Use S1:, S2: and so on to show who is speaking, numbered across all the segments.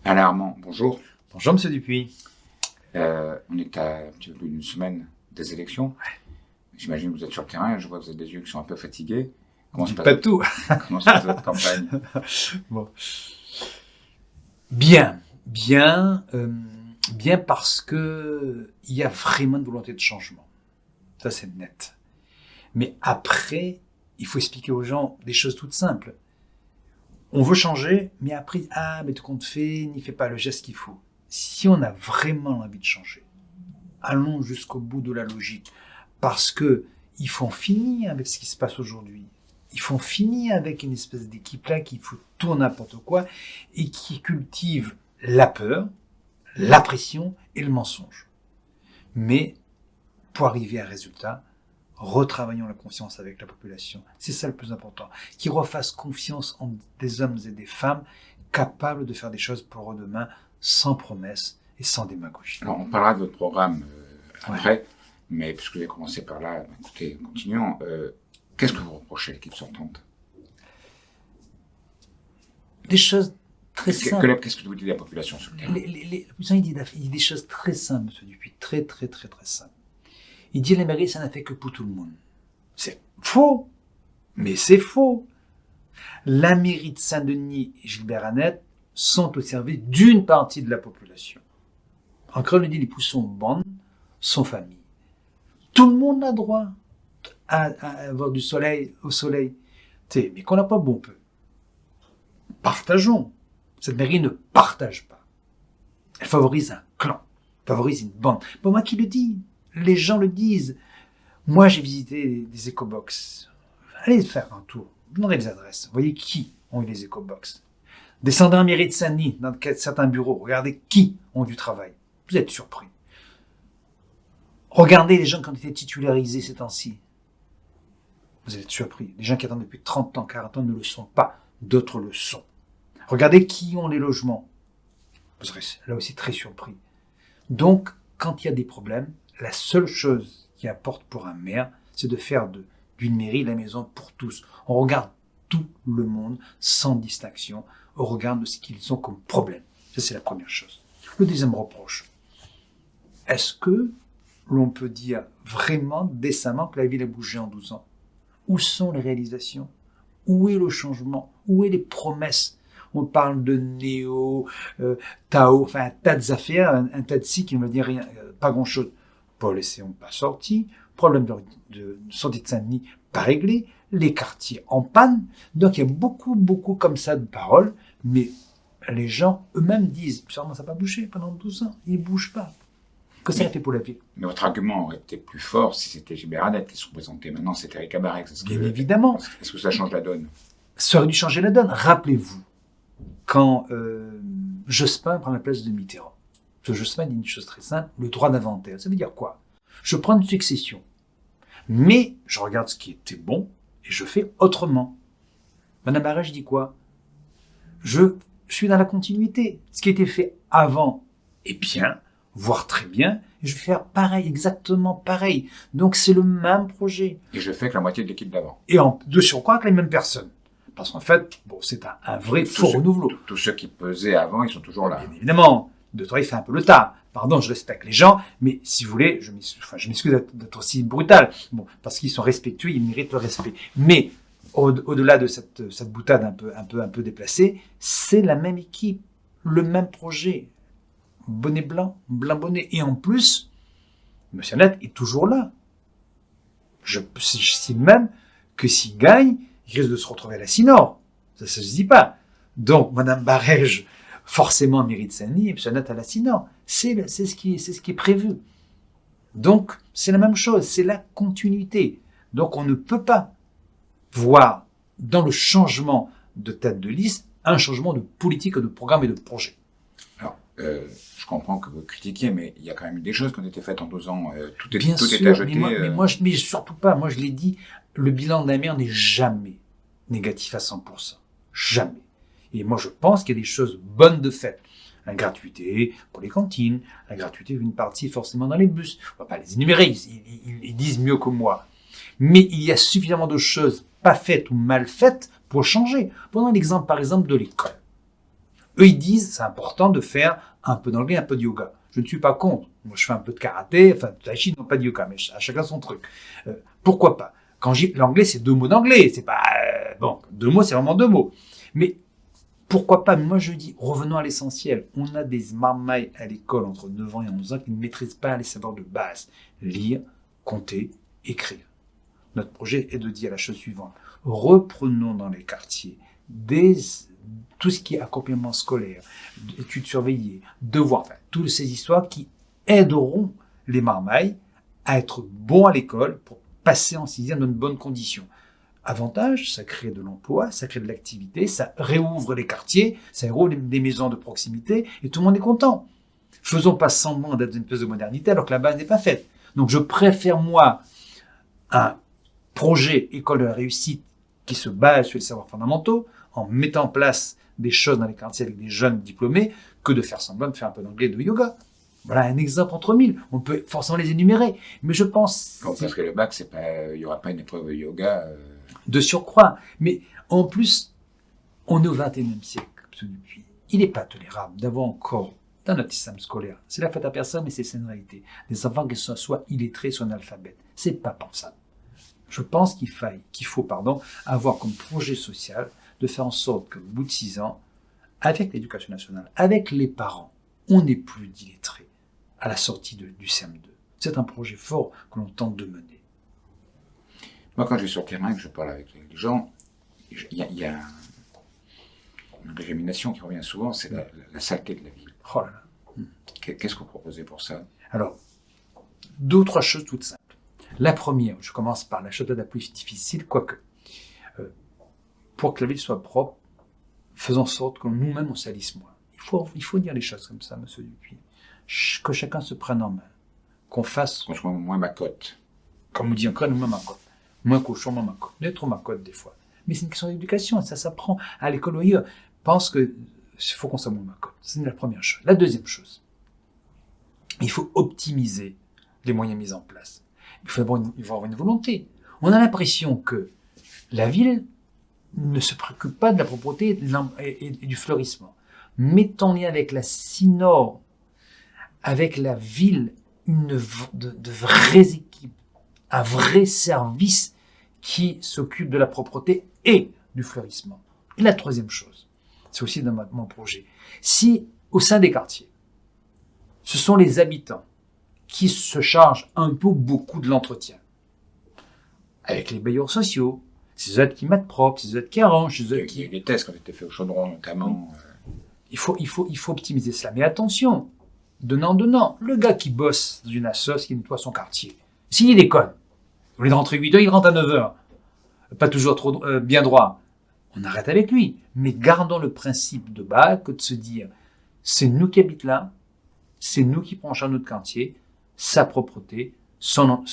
S1: Alain Armand, bonjour.
S2: Bonjour Monsieur Dupuis.
S1: On est à un petit peu plus d'une semaine des élections. J'imagine que vous êtes sur le terrain, je vois que vous avez des yeux qui sont un peu fatigués.
S2: Comment se passe tout.
S1: Comment se passe votre campagne?
S2: Bon. Bien parce que il y a vraiment une volonté de changement. Ça c'est net. Mais après, il faut expliquer aux gens des choses toutes simples. On veut changer, mais après, mais tout compte fait, n'y fait pas le geste qu'il faut. Si on a vraiment envie de changer, allons jusqu'au bout de la logique. Parce que il faut en finir avec ce qui se passe aujourd'hui. Il faut en finir avec une espèce d'équipe-là qui fout tout n'importe quoi et qui cultive la peur, la pression et le mensonge. Mais, pour arriver à un résultat, retravaillons la confiance avec la population. C'est ça le plus important. Qu'ils refassent confiance en des hommes et des femmes capables de faire des choses pour eux demain, sans promesses et sans démagogie.
S1: Alors, on parlera de votre programme après, mais puisque vous avez commencé par là, écoutez, continuons. Qu'est-ce que vous reprochez à l'équipe sortante?
S2: Des choses très simples.
S1: Qu'est-ce que vous dites de la population sur le terrain?
S2: La population, il dit des choses très simples, M. Dupuis, très simples. Il dit la mairie, ça n'a fait que pour tout le monde. C'est faux, mais c'est faux. La mairie de Saint-Denis et Gilbert-Annette sont au service d'une partie de la population. Encore le dit, les poussons bande, sont famille. Tout le monde a droit à avoir du soleil au soleil. Mais qu'on n'a pas bon peu. Partageons. Cette mairie ne partage pas. Elle favorise un clan, favorise une bande. Pas moi qui le dis. Les gens le disent. Moi, j'ai visité des éco-box. Allez faire un tour. Vous aurez les adresses. Vous voyez qui ont eu les éco-box. Descendez en mairie de Saint-Denis, dans certains bureaux. Regardez qui ont du travail. Vous êtes surpris. Regardez les gens qui ont été titularisés ces temps-ci. Vous allez être surpris. Les gens qui attendent depuis 30 ans, 40 ans ne le sont pas. D'autres le sont. Regardez qui ont les logements. Vous serez là aussi très surpris. Donc, quand il y a des problèmes, la seule chose qui importe pour un maire, c'est de faire d'une mairie la maison pour tous. On regarde tout le monde sans distinction au regard de ce qu'ils ont comme problème. Ça, c'est la première chose. Le deuxième reproche. Est-ce que l'on peut dire vraiment décemment que la ville a bougé en 12 ans? Où sont les réalisations? Où est le changement? Où est les promesses? On parle de Tao, enfin un tas d'affaires, un tas de si qui ne veut dire rien, pas grand-chose. Paul et Séon pas sortis, problème de sortie de Saint-Denis pas réglé, les quartiers en panne. Donc il y a beaucoup comme ça de paroles, mais les gens eux-mêmes disent, sûrement ça n'a pas bougé pendant 12 ans, ils ne bougent pas. Que ça a fait pour la ville?
S1: Mais votre argument aurait été plus fort si c'était Gilbert-Annette qui se représentait. Maintenant, c'est Eric Cabarec.
S2: Bien évidemment.
S1: Est-ce que ça change la donne?
S2: Ça aurait dû changer la donne. Rappelez-vous, quand Jospin prend la place de Mitterrand. Parce que Jospin dit une chose très simple, le droit d'inventaire. Ça veut dire quoi? Je prends une succession, mais je regarde ce qui était bon et je fais autrement. Madame Barège dit quoi? Je suis dans la continuité. Ce qui a été fait avant est bien, voire très bien, et je vais faire pareil, exactement pareil. Donc c'est le même projet.
S1: Et je fais que la moitié de l'équipe d'avant.
S2: Et de surcroît avec les mêmes personnes. Parce qu'en fait, c'est un vrai faux renouveau.
S1: Tous ceux qui pesaient avant, ils sont toujours là.
S2: Bien évidemment, de toi, il fait un peu le tas. Pardon, je respecte les gens, mais si vous voulez, je m'excuse d'être aussi brutal. Bon, parce qu'ils sont respectueux, ils méritent le respect. Mais au-delà de cette boutade un peu déplacée, c'est la même équipe, le même projet. Bonnet blanc, blanc bonnet. Et en plus, M. Annette est toujours là. Je sais même que s'il gagne, il risque de se retrouver à la Sinor. Ça se dit pas. Donc, Mme Barège, forcément, mairie de Saint-Denis, et M. Annette à la Sinor. C'est ce qui est prévu. Donc, c'est la même chose. C'est la continuité. Donc, on ne peut pas voir dans le changement de tête de liste un changement de politique, de programme et de projet.
S1: Alors, je comprends que vous critiquiez, mais il y a quand même eu des choses qui ont été faites en 12 ans. Tout est
S2: sûr,
S1: ajouté.
S2: Mais surtout pas. Moi, je l'ai dit, le bilan de la maire n'est jamais négatif à 100%. Jamais. Et moi, je pense qu'il y a des choses bonnes de fait. La gratuité pour les cantines, la gratuité d'une partie forcément dans les bus. On va pas les énumérer, ils disent mieux que moi. Mais il y a suffisamment de choses pas faites ou mal faites pour changer. Prenons l'exemple, par exemple, de l'école. Eux, ils disent, c'est important de faire un peu d'anglais, un peu de yoga. Je ne suis pas contre. Moi, je fais un peu de karaté, enfin, de tai chi, non pas de yoga, mais à chacun son truc. Pourquoi pas? Quand l'anglais, c'est 2 mots d'anglais. C'est pas, bon, 2 mots, c'est vraiment 2 mots. Mais, pourquoi pas? Moi, je dis, revenons à l'essentiel. On a des marmailles à l'école entre 9 ans et 11 ans qui ne maîtrisent pas les savoirs de base. Lire, compter, écrire. Notre projet est de dire la chose suivante. Reprenons dans les quartiers tout ce qui est accompagnement scolaire, études surveillées, devoirs, enfin, toutes ces histoires qui aideront les marmailles à être bons à l'école pour passer en 6e dans de bonnes conditions. Avantage, ça crée de l'emploi, ça crée de l'activité, ça réouvre les quartiers, ça réouvre des maisons de proximité et tout le monde est content. Faisons pas semblant d'être une espèce de modernité alors que la base n'est pas faite. Donc je préfère, moi, un projet école de la réussite qui se base sur les savoirs fondamentaux, en mettant en place des choses dans les quartiers avec des jeunes diplômés, que de faire semblant de faire un peu d'anglais et de yoga. Voilà un exemple entre 1000. On peut forcément les énumérer. Mais je pense...
S1: Bon, parce que le bac, il n'y aura pas une épreuve de yoga.
S2: De surcroît. Mais en plus, on est au XXIe siècle. Depuis. Il n'est pas tolérable d'avoir encore, dans notre système scolaire, c'est la faute à personne, mais c'est une réalité, des enfants qui soient soit illettrés, soit analphabètes. C'est pas pensable. Je pense qu'il faut avoir comme projet social de faire en sorte qu'au bout de 6 ans, avec l'éducation nationale, avec les parents, on n'est plus d'illettrés à la sortie du CM2. C'est un projet fort que l'on tente de mener.
S1: Moi, quand je vais sur le terrain et que je parle avec les gens, il y a une récrimination qui revient souvent, c'est la saleté de la ville.
S2: Oh là là.
S1: Qu'est-ce que vous proposez pour ça?
S2: Alors, 2 ou 3 choses toutes simples. La première, je commence par la chose la plus difficile, quoique, pour que la ville soit propre, faisons en sorte que nous-mêmes on salisse moins. Il faut dire les choses comme ça, monsieur Dupuis. Que chacun se prenne en main. Qu'on fasse...
S1: Qu'on soit moins ma cote.
S2: Comme on dit encore, nous-mêmes ma cote. Moins cochon, moins ma cote. On est trop ma cote des fois. Mais c'est une question d'éducation, ça s'apprend à l'école ou ailleurs. Pense que il faut qu'on soit moins ma cote. C'est la première chose. La deuxième chose, il faut optimiser les moyens mis en place. Il faut avoir une volonté. On a l'impression que la ville ne se préoccupe pas de la propreté et du fleurissement. Mettons en lien avec la Cinor, avec la ville, de vraies équipes, un vrai service qui s'occupe de la propreté et du fleurissement. Et la troisième chose, c'est aussi dans mon projet. Si, au sein des quartiers, ce sont les habitants qui se chargent un peu beaucoup de l'entretien, avec les bailleurs sociaux, ces autres qui mettent propre, ces autres qui arrangent, ces autres qui...
S1: Il y a des tests qui ont été faits au chaudron, notamment.
S2: Il faut optimiser cela. Mais attention, donnant. Le gars qui bosse dans une assoce, qui nettoie son quartier, s'il déconne, au lieu de rentrer 8 heures, il rentre à 9 heures. Pas toujours trop bien droit. On arrête avec lui. Mais gardons le principe de base que de se dire, c'est nous qui habitons là, c'est nous qui prenons en charge notre quartier, sa propreté, son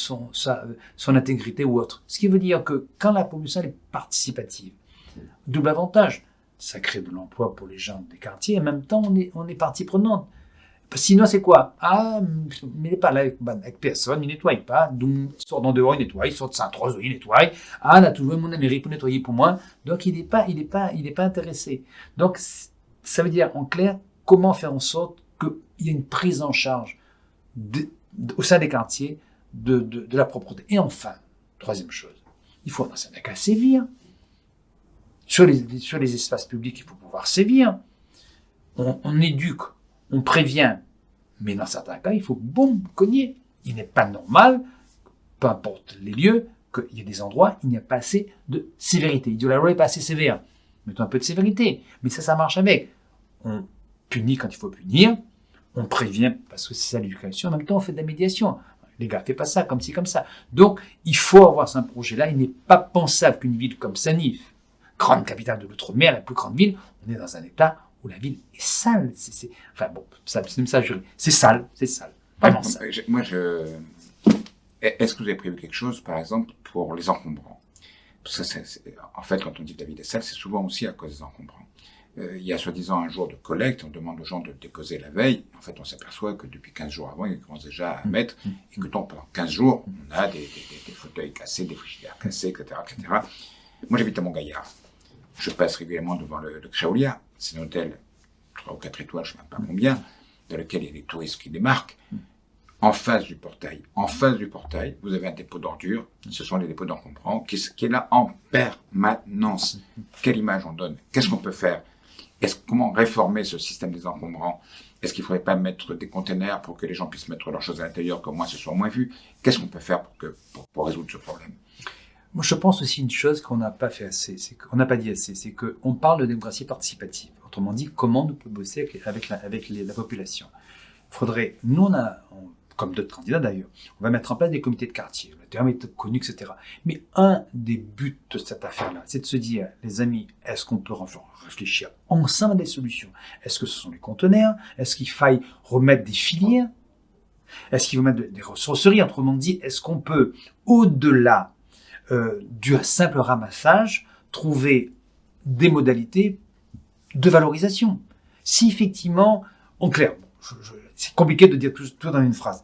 S2: intégrité ou autre. Ce qui veut dire que quand la population est participative, double avantage, ça crée de l'emploi pour les gens des quartiers, et en même temps, on est partie prenante. Sinon, c'est quoi? Ah, mais il n'est pas là avec personne, il ne nettoie pas. Donc, il sort dans dehors, il nettoie, il sort de Sainte-Rose, il nettoie. Ah, on a toujours mon Amérique pour nettoyer pour moi. Donc, il n'est pas intéressé. Donc, ça veut dire, en clair, comment faire en sorte qu'il y ait une prise en charge au sein des quartiers de la propreté. Et enfin, troisième chose, il faut dans certains cas sévir. Sur les espaces publics, il faut pouvoir sévir. On éduque, on prévient, mais dans certains cas, il faut cogner. Il n'est pas normal, peu importe les lieux, qu'il y ait des endroits, il n'y a pas assez de sévérité. Il dit, la loi n'est pas assez sévère. Mettons un peu de sévérité. Mais ça marche avec. On punit quand il faut punir, on prévient parce que c'est ça l'éducation, en même temps on fait de la médiation. Les gars, fais pas ça, comme ci, comme ça. Donc, il faut avoir ce projet-là. Il n'est pas pensable qu'une ville comme Sanif, grande capitale de l'outre-mer, la plus grande ville, on est dans un état où la ville est sale. Enfin bon, c'est même ça, c'est sale. Vraiment sale.
S1: Est-ce que vous avez prévu quelque chose, par exemple, pour les encombrants? Parce que en fait, quand on dit que la ville est sale, c'est souvent aussi à cause des encombrants. Il y a soi-disant un jour de collecte, on demande aux gens de le déposer la veille. En fait, on s'aperçoit que depuis 15 jours avant, ils commencent déjà à mettre, et que donc, pendant 15 jours, on a des fauteuils cassés, des frigidaires cassés, etc., etc. Moi, j'habite à Montgaillard. Je passe régulièrement devant le Créolia. C'est un hôtel 3 ou 4 étoiles, je ne sais même pas combien, dans lequel il y a des touristes qui démarquent. En face du portail, vous avez un dépôt d'ordures. Ce sont les dépôts d'encombrants qui est là en permanence. Quelle image on donne? Qu'est-ce qu'on peut faire? Comment réformer ce système des encombrants? Est-ce qu'il ne faudrait pas mettre des containers pour que les gens puissent mettre leurs choses à l'intérieur, qu'au moins ce soit moins vu? Qu'est-ce qu'on peut faire pour résoudre ce problème?
S2: Moi, je pense aussi une chose qu'on n'a pas fait assez, c'est qu'on n'a pas dit assez, c'est qu'on parle de démocratie participative. Autrement dit, comment nous pouvons bosser avec la population. Il faudrait, comme d'autres candidats d'ailleurs, on va mettre en place des comités de quartier, le terme est connu, etc. Mais un des buts de cette affaire-là, c'est de se dire, les amis, est-ce qu'on peut réfléchir ensemble à des solutions? Est-ce que ce sont les conteneurs? Est-ce qu'il faille remettre des filières? Est-ce qu'il faut mettre des ressourceries? Autrement dit, est-ce qu'on peut, au-delà du simple ramassage, trouver des modalités de valorisation? Si effectivement, en clair, c'est compliqué de dire tout dans une phrase.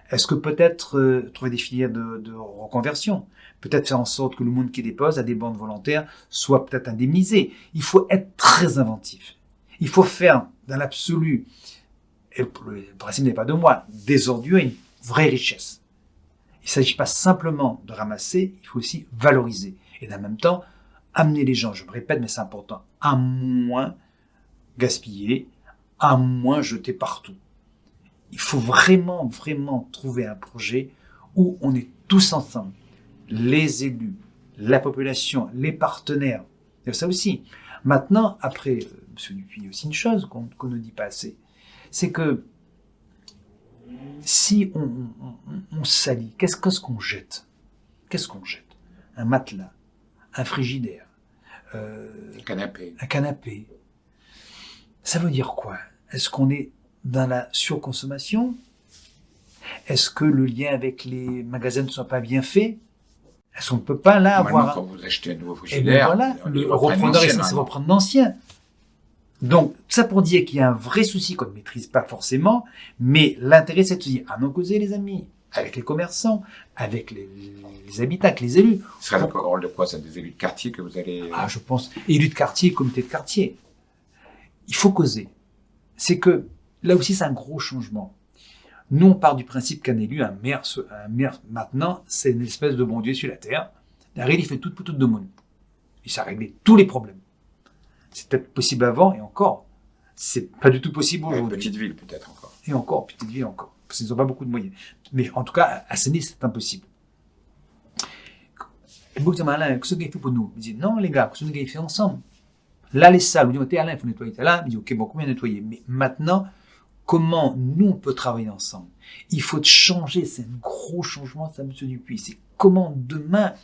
S2: Est-ce que peut-être trouver des filières de reconversion? Peut-être faire en sorte que le monde qui dépose à des bandes volontaires soit peut-être indemnisé. Il faut être très inventif. Il faut faire dans l'absolu, et le principe n'est pas de moi, des ordures une vraie richesse. Il ne s'agit pas simplement de ramasser, il faut aussi valoriser. Et en même temps, amener les gens, je me répète, mais c'est important, à moins gaspiller, à moins jeter partout. Il faut vraiment, vraiment trouver un projet où on est tous ensemble, les élus, la population, les partenaires. C'est ça aussi. Maintenant, après, M. Dupuis, il y a aussi une chose qu'on ne dit pas assez, c'est que si on salit, qu'est-ce qu'on jette? Qu'est-ce qu'on jette? Un matelas, un frigidaire,
S1: Un
S2: canapé. Ça veut dire quoi? Est-ce qu'on est dans la surconsommation? Est-ce que le lien avec les magasins ne soit pas bien fait? Est-ce qu'on ne peut pas là avoir...
S1: Quand vous achetez un nouveau
S2: Et
S1: frigidaire,
S2: voilà, le repreneur est censé reprendre l'ancien. Donc, ça pour dire qu'il y a un vrai souci qu'on ne maîtrise pas forcément, mais l'intérêt c'est de se dire, à nos causés les amis, avec les commerçants, avec les habitants, avec les élus.
S1: Ce serait le rôle de quoi? C'est des élus de quartier que vous allez...
S2: Ah, je pense, élus de quartier, comité de quartier. Il faut causer. C'est que, là aussi c'est un gros changement. Nous on part du principe qu'un élu, un maire maintenant, c'est une espèce de bon Dieu sur la terre. Derrière il fait tout de monde. Et ça a réglé tous les problèmes. C'est peut-être possible avant, et encore, c'est pas du tout possible aujourd'hui.
S1: Petite ville, peut-être encore.
S2: Et encore, petite ville encore. Parce qu'ils n'ont pas beaucoup de moyens. Mais en tout cas, à Séné, c'est impossible. Et beaucoup disent, Alain, qu'est-ce qu'il fait pour nous? Il dit, non, les gars, qu'est-ce qu'il fait ensemble? Là, les salles, on dit, Alain, il faut nettoyer là. Il dit, ok, bon, combien nettoyer? Mais maintenant, comment nous, on peut travailler ensemble? Il faut changer, c'est un gros changement, ça, M. Dupuis. C'est comment demain,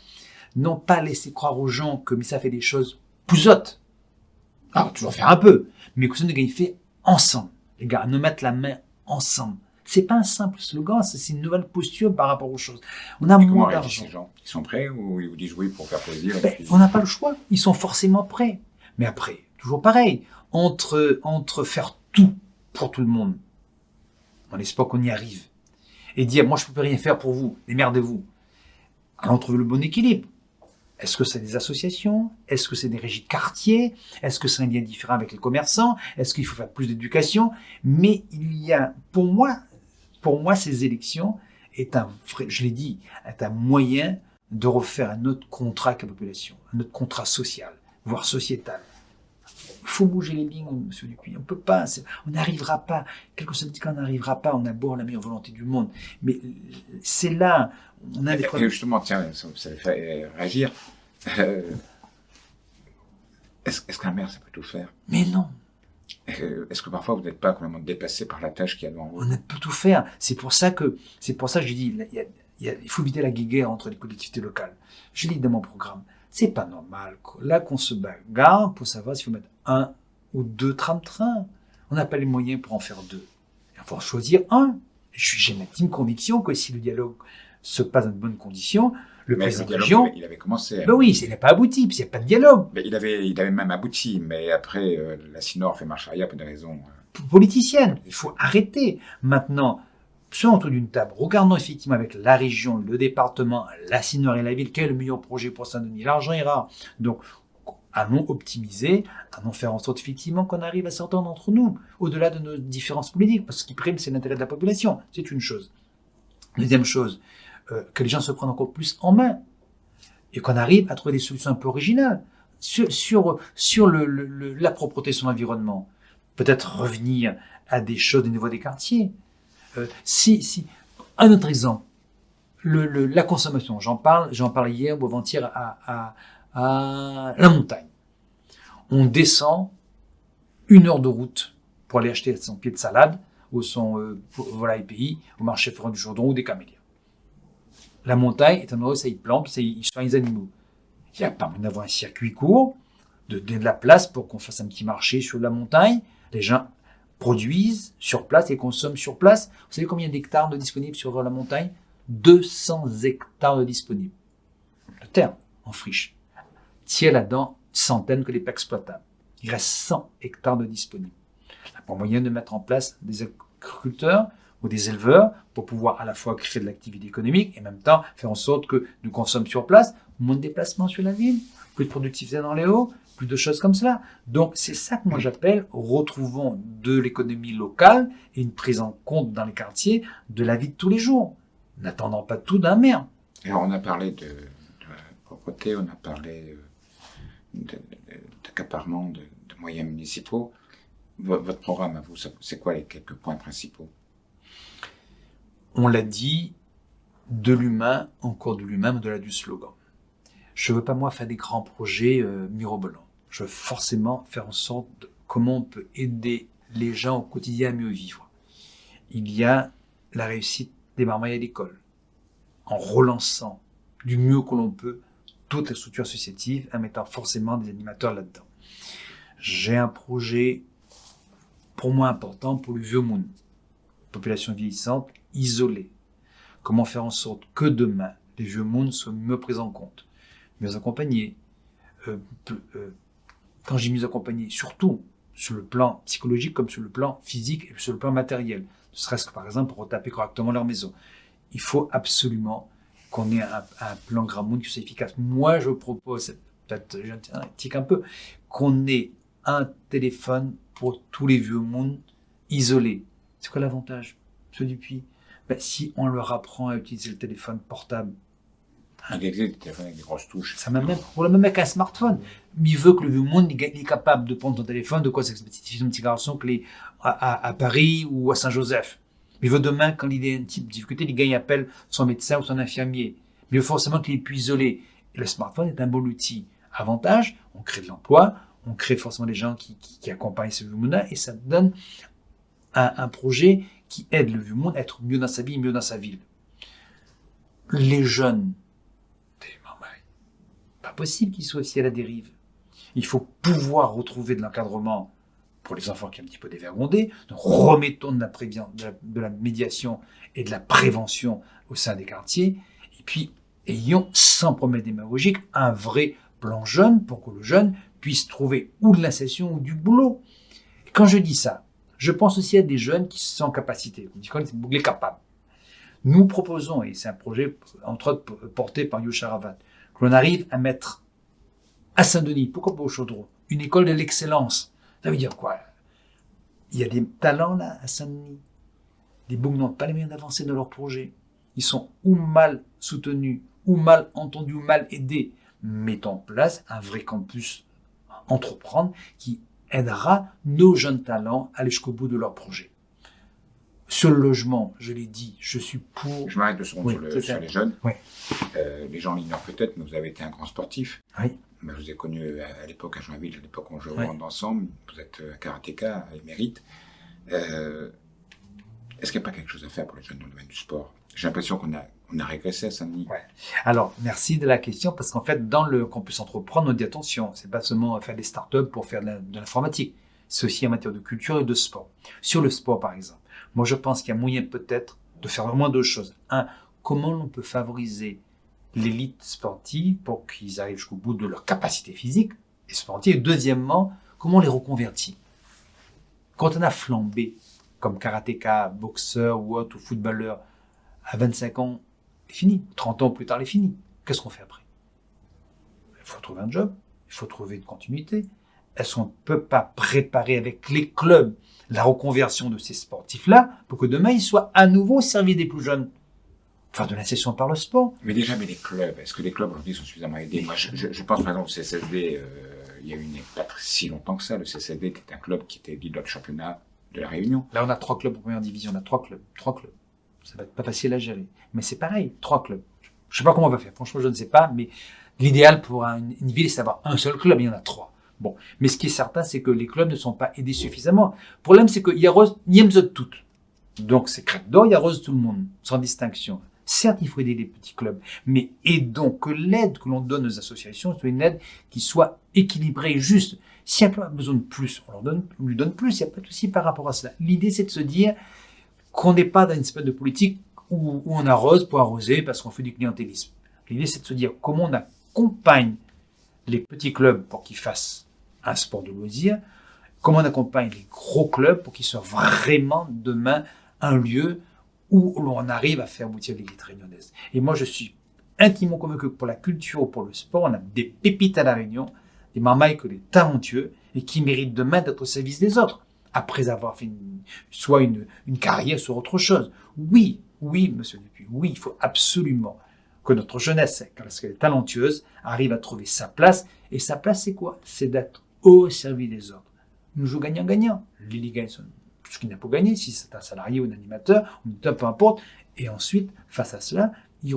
S2: non pas laisser croire aux gens que ça fait des choses pousottes. Alors, toujours faire un peu, mais que ce n'est fait ensemble. Les gars, nous mettre la main ensemble. C'est pas un simple slogan, c'est une nouvelle posture par rapport aux choses. On a moins d'argent.
S1: Ces gens, ils sont prêts ou ils vous disent oui pour faire plaisir?
S2: On n'a pas le choix. Ils sont forcément prêts. Mais après, toujours pareil. Entre faire tout pour tout le monde, on espère qu'on y arrive, et dire, moi je peux rien faire pour vous, démerdez-vous. Alors on trouve le bon équilibre. Est-ce que c'est des associations? Est-ce que c'est des régies de quartier? Est-ce que c'est un lien différent avec les commerçants? Est-ce qu'il faut faire plus d'éducation? Mais il y a, pour moi, ces élections est je l'ai dit, est un moyen de refaire un autre contrat avec la population, un autre contrat social, voire sociétal. Il faut bouger les lignes, M. Dupuis. On peut pas, on n'arrivera pas. Quelque syndicat n'arrivera pas. On a beau la meilleure volonté du monde, mais c'est là. On a des
S1: et justement, tiens, ça me fait réagir. Est-ce qu'un maire, ça peut tout faire?
S2: Mais non.
S1: Est-ce que parfois vous n'êtes pas complètement dépassé par la tâche qu'il y a devant vous?
S2: On peut tout faire. C'est pour ça que j'ai dit, il faut éviter la guéguerre entre les collectivités locales. Je l'ai dit dans mon programme. C'est pas normal, là, qu'on se bagarre pour savoir s'il faut mettre 1 ou 2 tram-trains. On n'a pas les moyens pour en faire 2. Il faut en choisir un. J'ai ma intime conviction que si le dialogue se passe dans de bonnes conditions, le président de région...
S1: Il avait commencé.
S2: Ben oui, il n'a pas abouti, puis il n'y a pas de dialogue.
S1: Mais il avait même abouti, mais après, la Sinor fait marche arrière pour des raisons...
S2: Politiciennes. Il faut arrêter. Maintenant, soyons autour d'une table. Regardons effectivement avec la région, le département, la Sinor et la ville, quel est le meilleur projet pour Saint-Denis. L'argent est rare. Donc, Allons optimiser, allons faire en sorte effectivement qu'on arrive à s'entendre entre nous, au-delà de nos différences politiques, parce que ce qui prime, c'est l'intérêt de la population. C'est une chose. Deuxième chose, que les gens se prennent encore plus en main et qu'on arrive à trouver des solutions un peu originales sur la propreté de son environnement. Peut-être revenir à des choses au niveau des quartiers. Un autre exemple, la consommation. J'en parlais hier ou avant-hier à la montagne. On descend 1 heure de route pour aller acheter son pied de salade ou son volaille pays au marché forain du Jourdon ou des Camélias. La montagne est un endroit où ça y plante, ils soignent les animaux. Il n'y a pas moyen d'avoir un circuit court, de donner de la place pour qu'on fasse un petit marché sur la montagne. Les gens produisent sur place et consomment sur place. Vous savez combien d'hectares de disponibles sur la montagne? 200 hectares de disponibles. De terre, en friche. Tiens là-dedans, centaines que les pas exploitables. Il reste 100 hectares de disponibles. Il n'y a pas moyen de mettre en place des agriculteurs ou des éleveurs pour pouvoir à la fois créer de l'activité économique et en même temps faire en sorte que nous consommions sur place, moins de déplacements sur la ville, plus de productivité dans les hauts, plus de choses comme cela. Donc c'est ça que moi j'appelle retrouvons de l'économie locale et une prise en compte dans les quartiers de la vie de tous les jours, n'attendant pas tout d'un maire.
S1: Alors on a parlé de propreté, on a parlé d'accaparement de moyens municipaux. Votre programme à vous, c'est quoi les quelques points principaux?
S2: On l'a dit, de l'humain, encore de l'humain, mais au-delà du slogan. Je ne veux pas, moi, faire des grands projets mirobolants. Je veux forcément faire en sorte de comment on peut aider les gens au quotidien à mieux vivre. Il y a la réussite des marmailles à l'école, en relançant du mieux que l'on peut toutes les structures associatives, en mettant forcément des animateurs là-dedans. J'ai un projet, pour moi, important pour le vieux monde. Population vieillissante, isolée. Comment faire en sorte que demain, les vieux mondes soient mieux pris en compte, mieux accompagnés. Quand j'ai mieux accompagnés, surtout sur le plan psychologique comme sur le plan physique et sur le plan matériel. Ne serait-ce que par exemple pour retaper correctement leur maison. Il faut absolument qu'on ait un plan grand monde qui soit efficace. Moi, je propose, peut-être j'indique un peu, qu'on ait un téléphone pour tous les vieux mondes isolés. C'est quoi l'avantage? Ceux du puits, si on leur apprend à utiliser le téléphone portable,
S1: Il existe des téléphones avec des grosses touches.
S2: Ça même avec un smartphone. Mais il veut que le vieux monde il est capable de prendre son téléphone, de quoi c'est un petit garçon à Paris ou à Saint-Joseph. Mais il veut demain, quand il a une petite difficulté, il appelle son médecin ou son infirmier. Mais il veut forcément qu'il est plus isolé. Et le smartphone est un bon outil. Avantage, on crée de l'emploi, on crée forcément des gens qui accompagnent ce vieux monde-là, et ça donne un projet qui aide le vieux monde à être mieux dans sa vie, mieux dans sa ville. Les jeunes, pas possible qu'ils soient aussi à la dérive. Il faut pouvoir retrouver de l'encadrement pour les enfants qui sont un petit peu dévergondés. Donc remettons de la médiation et de la prévention au sein des quartiers. Et puis, ayons, sans promesse démagogique, un vrai plan jeune pour que le jeune puisse trouver ou de l'insertion ou du boulot. Et quand je dis ça, je pense aussi à des jeunes qui sont en capacité. On dit qu'on est capables. Nous proposons, et c'est un projet entre autres porté par Yosha Ravat, que l'on arrive à mettre à Saint-Denis, pourquoi pas au Chaudron, une école de l'excellence. Ça veut dire quoi? Il y a des talents là à Saint-Denis. Les Bougs n'ont pas les moyens d'avancer dans leurs projets. Ils sont ou mal soutenus, ou mal entendus, ou mal aidés. Mettons en place un vrai campus entreprendre qui aidera nos jeunes talents à aller jusqu'au bout de leur projet. Sur le logement, je l'ai dit, je suis pour...
S1: Je m'arrête 2 secondes sur les jeunes.
S2: Oui.
S1: Les gens l'ignorent peut-être, mais vous avez été un grand sportif.
S2: Oui.
S1: Je vous ai connu à l'époque à Joinville, à l'époque où on jouait ensemble. Vous êtes karatéka à Émérite. Est-ce qu'il n'y a pas quelque chose à faire pour les jeunes dans le domaine du sport? J'ai l'impression qu'on a régressé à Saint-Denis.
S2: Ouais. Alors, merci de la question, parce qu'en fait, dans le campus entreprendre, on dit attention, c'est pas seulement faire des startups pour faire de l'informatique. C'est aussi en matière de culture et de sport. Sur le sport, par exemple, moi, je pense qu'il y a moyen peut-être de faire vraiment 2 choses. 1, comment on peut favoriser l'élite sportive pour qu'ils arrivent jusqu'au bout de leur capacité physique et sportive. Et deuxièmement, comment on les reconvertit. Quand on a flambé, comme karatéka, boxeur ou autre, ou footballeur, à 25 ans, c'est fini. 30 ans plus tard, c'est fini. Qu'est-ce qu'on fait après? Il faut trouver un job. il faut trouver une continuité. Est-ce qu'on ne peut pas préparer avec les clubs la reconversion de ces sportifs-là pour que demain, ils soient à nouveau au service des plus jeunes? Faire de l'insertion par le sport.
S1: Mais déjà, les clubs, est-ce que les clubs aujourd'hui sont suffisamment aidés? Moi, je pense par exemple au CCSD, il y a eu pas si longtemps que ça, le CCSD était un club qui était leader du championnat de la Réunion.
S2: Là, on a 3 clubs en première division, on a 3 clubs. Ça va être pas facile à gérer. Mais c'est pareil, 3 clubs. Je sais pas comment on va faire, franchement, je ne sais pas, mais l'idéal pour une ville, c'est d'avoir un seul club, il y en a 3. Bon. Mais ce qui est certain, c'est que les clubs ne sont pas aidés suffisamment. Le problème, c'est qu'il y a Rose, Niemzot toutes. Donc, c'est Crête d'Or, il y a Rose tout le monde, sans distinction. Certes, il faut aider les petits clubs, mais aidons que l'aide que l'on donne aux associations soit une aide qui soit équilibrée et juste. Si un club a besoin de plus, on lui donne plus, il n'y a pas de souci par rapport à cela. L'idée, c'est de se dire qu'on n'est pas dans une espèce de politique où on arrose pour arroser parce qu'on fait du clientélisme. L'idée, c'est de se dire comment on accompagne les petits clubs pour qu'ils fassent un sport de loisir, comment on accompagne les gros clubs pour qu'ils soient vraiment demain un lieu où l'on arrive à faire aboutir l'élite réunionnaise. Et moi, je suis intimement convaincu que pour la culture ou pour le sport, on a des pépites à la Réunion, des marmailles que des talentueux et qui méritent demain d'être au service des autres, après avoir fait soit une carrière sur autre chose. Oui, monsieur Dupuis, oui, il faut absolument que notre jeunesse, parce qu'elle est talentueuse, arrive à trouver sa place. Et sa place, c'est quoi? C'est d'être au service des autres. Nous jouons gagnant-gagnant. Les ligues sont tout ce qu'il n'a pas gagné, si c'est un salarié ou un animateur, peu importe. Et ensuite, face à cela, il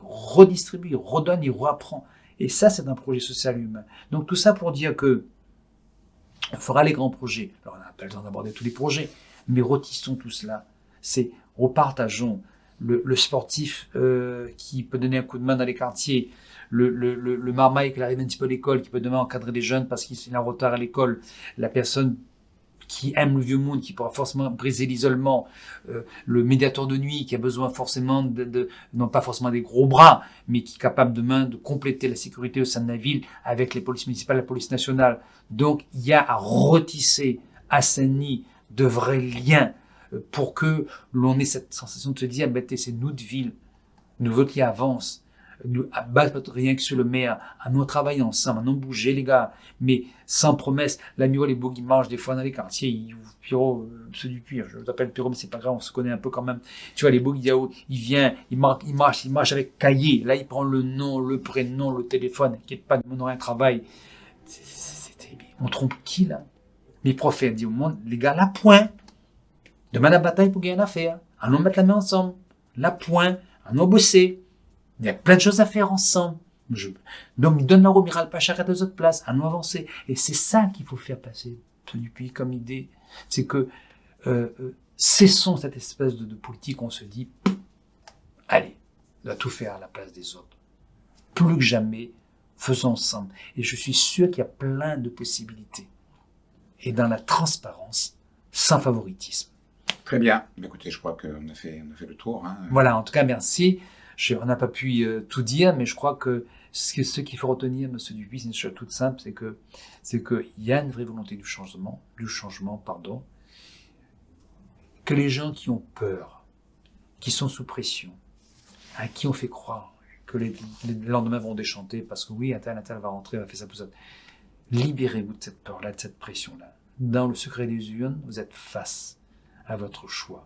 S2: redistribue, il redonne, il reapprend. Et ça, c'est un projet social humain. Donc tout ça pour dire que on fera les grands projets. Alors on n'a pas le temps d'aborder tous les projets, mais rôtissons tout cela. C'est repartageons le sportif qui peut donner un coup de main dans les quartiers, le marmaille qui arrive un petit peu à l'école, qui peut demain encadrer les jeunes parce qu'il est en retard à l'école, la personne qui aime le vieux monde, qui pourra forcément briser l'isolement, le médiateur de nuit qui a besoin forcément non pas forcément des gros bras, mais qui est capable demain de compléter la sécurité au sein de la ville avec les polices municipales, la police nationale. Donc il y a à retisser à Saint-Denis de vrais liens pour que l'on ait cette sensation de se dire, c'est notre ville, nous voulons qu'il avance. Rien que sur le maire, à nous travailler ensemble, à nous bouger les gars, mais sans promesse. L'ami les beaux qui marchent des fois dans les quartiers, Pierrot, c'est du pire, je t'appelle Pierrot, mais c'est pas grave, on se connaît un peu quand même. Tu vois, les beaux il vient, il marche avec cahier, là il prend le nom, le prénom, le téléphone, inquiète pas, on aura un travail. On trompe qui là? Les profs disent au monde, les gars, la point. Demain la bataille pour gagner l'affaire. Allons mettre la main ensemble. La point, allons bosser. Il y a plein de choses à faire ensemble. Donc, donne la Miral Pachar à 2 autres places, à nous avancer. Et c'est ça qu'il faut faire passer depuis comme idée. C'est que cessons cette espèce de politique où on se dit, allez, on va tout faire à la place des autres. Plus que jamais, faisons ensemble. Et je suis sûr qu'il y a plein de possibilités. Et dans la transparence, sans favoritisme.
S1: Très bien. Écoutez, je crois qu'on a fait le tour. Hein.
S2: Voilà, en tout cas, merci. On n'a pas pu tout dire, mais je crois que ce qu'il faut retenir, M. Dupuis, c'est une chose toute simple, c'est qu'il y a une vraie volonté du changement, que les gens qui ont peur, qui sont sous pression, à qui on fait croire que les lendemains vont déchanter, parce que oui, un tel va rentrer, va faire sa poussette. Libérez-vous de cette peur-là, de cette pression-là. Dans le secret des urnes, vous êtes face à votre choix.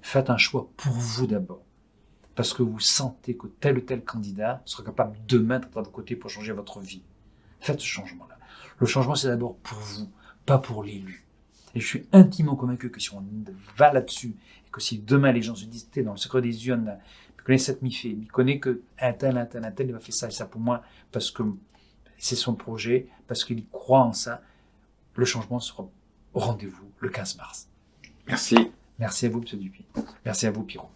S2: Faites un choix pour vous d'abord. Parce que vous sentez que tel ou tel candidat sera capable demain d'être à vos côtés pour changer votre vie. Faites ce changement-là. Le changement, c'est d'abord pour vous, pas pour l'élu. Et je suis intimement convaincu que si on va là-dessus, et que si demain les gens se disent, dans le secret des urnes, il connaît cette mi-fait, il connaît que un tel, il va faire ça et ça pour moi, parce que c'est son projet, parce qu'il croit en ça, le changement sera au rendez-vous le 15 mars.
S1: Merci.
S2: Merci à vous, M. Dupuis. Merci à vous, Pierrot.